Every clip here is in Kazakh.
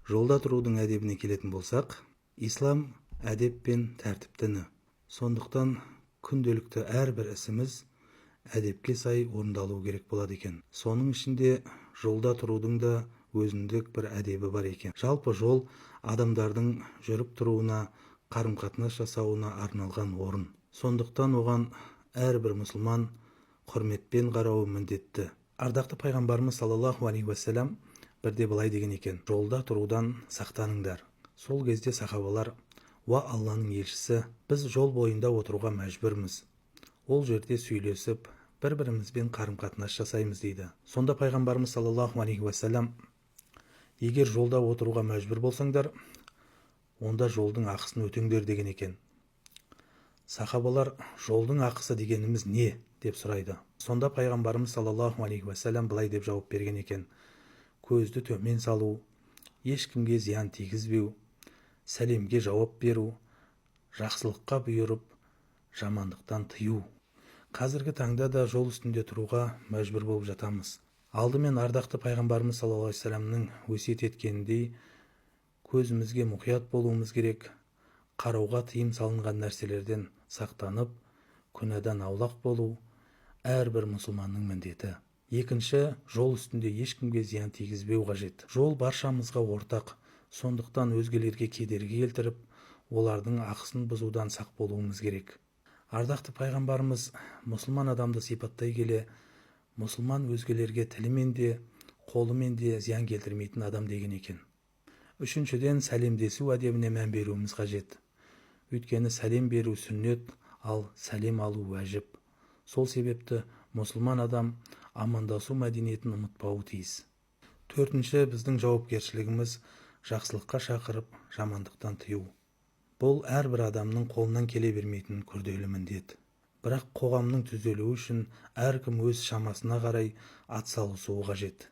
Жолда тұрудың әдебіне келетін болсақ, ислам әдеп пен тәртіп діні. Сондықтан күнделікті әрбір ісіміз әдепке сай орындалу керек болады екен. Соның ішінде жолда тұрудың да өзіндік бір әдебі бар екен. Жалпы жол адамдардың жүріп тұруына, қарым-қатынас жасауына арналған орын. Сондықтан оған әрбір мұсылман құрметпен қарауы міндетті. Ардақты пайғамбарымыз саллаллаху алейхи уассалам бірде былай деген екен: жолда тұрудан сақтаныңдар. Сол кезде сахабалар: уа Алланың елшісі, біз жол бойында отыруға мәжбүрміз. Ол жерде сөйлесіп, бір-бірімізбен қарым-қатынас жасаймыз дейді. Сонда пайғамбарымыз саллаллаху алейхи уассалам: егер жолда отыруға мәжбүр болсаңдар, онда жолдың ақысын өтеңдер деген екен. Сахабалар: жолдың ақысы дегеніміз не? деп сұрайды. Сонда пайғамбарымыз саллаллаху алейхи уассалам былай деп жауап берген екен: көзді төмен салу, ешкімге зиян тигізбеу, сәлемге жауап беру, жақсылыққа бұйырып, жамандықтан тыю. Қазіргі таңда да жол үстінде тұруға мәжбүр болып жатамыз. Алдымен ардақты пайғамбарымыз саллаллаху алейхи вассаламның өсиет еткеніндей, көзімізге мұқият болуымыз керек, қарауға тыйым салынған нәрселерден сақтанып, күнәдан аулақ болу әрбір мұсылманның міндеті. Екінші, жол үстінде ешкімге зиян тигізбеу қажет. Жол баршамызға ортақ, сондықтан өзгелерге кедергі келтіріп, олардың ақысын бұзудан сақ болуымыз керек. Ардақты пайғамбарымыз мұсылман адамды сипаттай келе, мұсылман өзгелерге тілімен де, қолымен де зиян келтірмейтін адам деген екен. Үшіншіден, сәлемдесу әдебіне мән беруіміз қажет. Өйткені сәлем беру сүннет, ал сәлем алу уәжіп. Сол себепті мұсылман адам амандасу мәдениетін ұмытпауы тиіс. Төртінші, біздің жауапкершілігіміз жақсылыққа шақырып, жамандықтан тыю. Бұл әрбір адамның қолынан келе бермейтін күрделі міндет. Бірақ қоғамның түзелуі үшін әркім өз шамасына қарай атсалысуы қажет.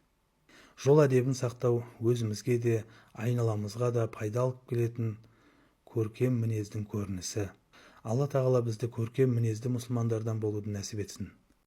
Жол әдебін сақтау өзімізге де, айналамызға да пайда алып келетін көркем мінездің көрінісі. Алла тағала бізді көркем мінезді мұсылмандардан болуды нәсіп етсін.